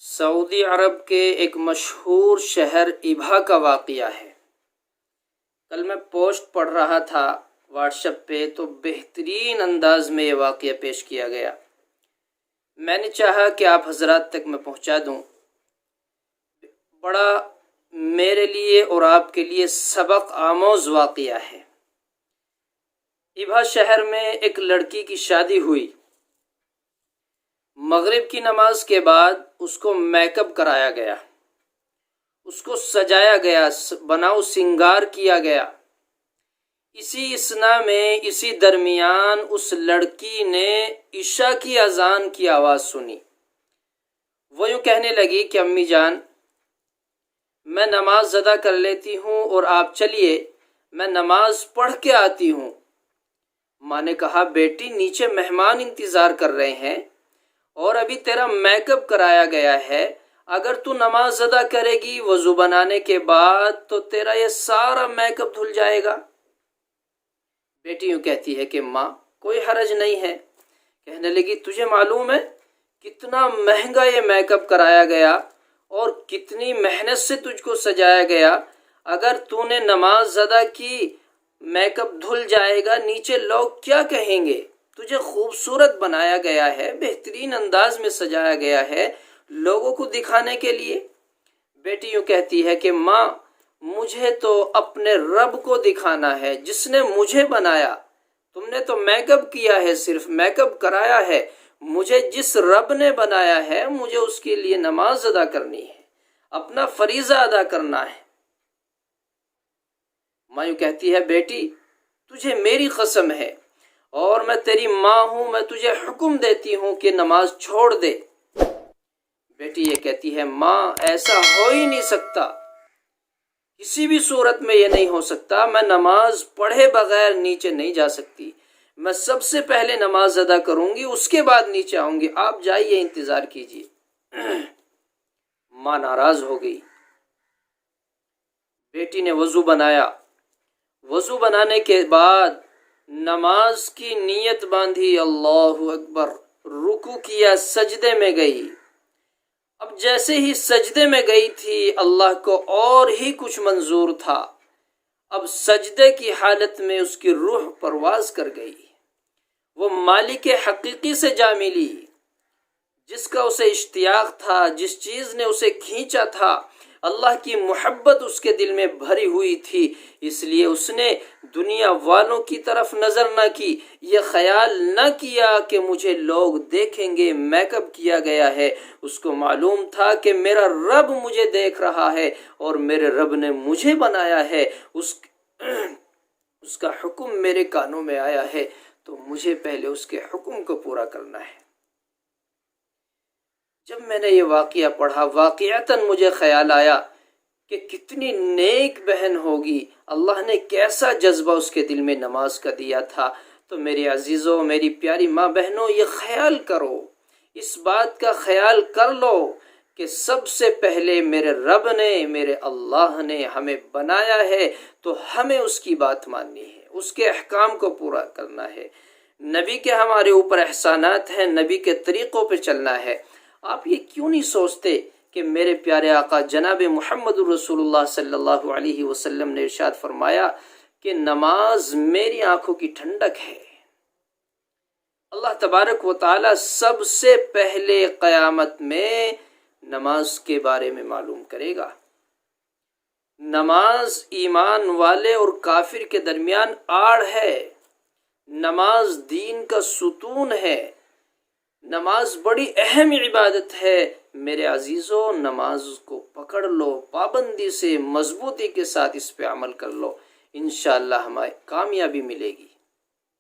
سعودی عرب کے ایک مشہور شہر ابہا کا واقعہ ہے۔ کل میں پوسٹ پڑھ رہا تھا واٹس ایپ پہ تو بہترین انداز میں یہ واقعہ پیش کیا گیا۔ میں نے چاہا کہ آپ حضرات تک میں پہنچا دوں۔ بڑا میرے لیے اور آپ کے لیے سبق آموز واقعہ ہے۔ ابہا شہر میں ایک لڑکی کی شادی ہوئی۔ مغرب کی نماز کے بعد اس کو میک اپ کرایا گیا، اس کو سجایا گیا، بناؤ سنگار کیا گیا۔ اسی اثنا میں اسی درمیان اس لڑکی نے عشاء کی اذان کی آواز سنی۔ وہ یوں کہنے لگی کہ امی جان میں نماز ادا کر لیتی ہوں اور آپ چلیے میں نماز پڑھ کے آتی ہوں۔ ماں نے کہا بیٹی نیچے مہمان انتظار کر رہے ہیں اور ابھی تیرا میک اپ کرایا گیا ہے، اگر تو نماز ادا کرے گی وضو بنانے کے بعد تو تیرا یہ سارا میک اپ دھل جائے گا۔ بیٹی یوں کہتی ہے کہ ماں کوئی حرج نہیں ہے۔ کہنے لگی تجھے معلوم ہے کتنا مہنگا یہ میک اپ کرایا گیا اور کتنی محنت سے تجھ کو سجایا گیا، اگر تو نے نماز ادا کی میک اپ دھل جائے گا، نیچے لوگ کیا کہیں گے؟ تجھے خوبصورت بنایا گیا ہے، بہترین انداز میں سجایا گیا ہے لوگوں کو دکھانے کے لیے۔ بیٹی یوں کہتی ہے کہ ماں مجھے تو اپنے رب کو دکھانا ہے جس نے مجھے بنایا، تم نے تو میک اپ کیا ہے، صرف میک اپ کرایا ہے، مجھے جس رب نے بنایا ہے مجھے اس کے لیے نماز ادا کرنی ہے، اپنا فریضہ ادا کرنا ہے۔ ماں یوں کہتی ہے بیٹی تجھے میری قسم ہے اور میں تیری ماں ہوں، میں تجھے حکم دیتی ہوں کہ نماز چھوڑ دے۔ بیٹی یہ کہتی ہے ماں ایسا ہو ہی نہیں سکتا، کسی بھی صورت میں یہ نہیں ہو سکتا، میں نماز پڑھے بغیر نیچے نہیں جا سکتی، میں سب سے پہلے نماز ادا کروں گی اس کے بعد نیچے آؤں گی، آپ جائیے انتظار کیجیے۔ ماں ناراض ہو گئی۔ بیٹی نے وضو بنایا، وضو بنانے کے بعد نماز کی نیت باندھی، اللہ اکبر، رکوع کیا، سجدے میں گئی۔ اب جیسے ہی سجدے میں گئی تھی اللہ کو اور ہی کچھ منظور تھا۔ اب سجدے کی حالت میں اس کی روح پرواز کر گئی، وہ مالک حقیقی سے جا ملی، جس کا اسے اشتیاق تھا، جس چیز نے اسے کھینچا تھا، اللہ کی محبت اس کے دل میں بھری ہوئی تھی، اس لیے اس نے دنیا والوں کی طرف نظر نہ کی، یہ خیال نہ کیا کہ مجھے لوگ دیکھیں گے، میک اپ کیا گیا ہے۔ اس کو معلوم تھا کہ میرا رب مجھے دیکھ رہا ہے اور میرے رب نے مجھے بنایا ہے، اس کا حکم میرے کانوں میں آیا ہے تو مجھے پہلے اس کے حکم کو پورا کرنا ہے۔ جب میں نے یہ واقعہ پڑھا واقعتاً مجھے خیال آیا کہ کتنی نیک بہن ہوگی، اللہ نے کیسا جذبہ اس کے دل میں نماز کا دیا تھا۔ تو میری عزیزوں، میری پیاری ماں بہنوں، یہ خیال کرو، اس بات کا خیال کر لو کہ سب سے پہلے میرے رب نے، میرے اللہ نے ہمیں بنایا ہے تو ہمیں اس کی بات ماننی ہے، اس کے احکام کو پورا کرنا ہے۔ نبی کے ہمارے اوپر احسانات ہیں، نبی کے طریقوں پہ چلنا ہے۔ آپ یہ کیوں نہیں سوچتے کہ میرے پیارے آقا جناب محمد رسول اللہ صلی اللہ علیہ وسلم نے ارشاد فرمایا کہ نماز میری آنکھوں کی ٹھنڈک ہے۔ اللہ تبارک و تعالی سب سے پہلے قیامت میں نماز کے بارے میں معلوم کرے گا۔ نماز ایمان والے اور کافر کے درمیان آڑ ہے، نماز دین کا ستون ہے، نماز بڑی اہم عبادت ہے۔ میرے عزیزوں نماز کو پکڑ لو، پابندی سے، مضبوطی کے ساتھ اس پہ عمل کر لو، انشاءاللہ ہمیں کامیابی ملے گی۔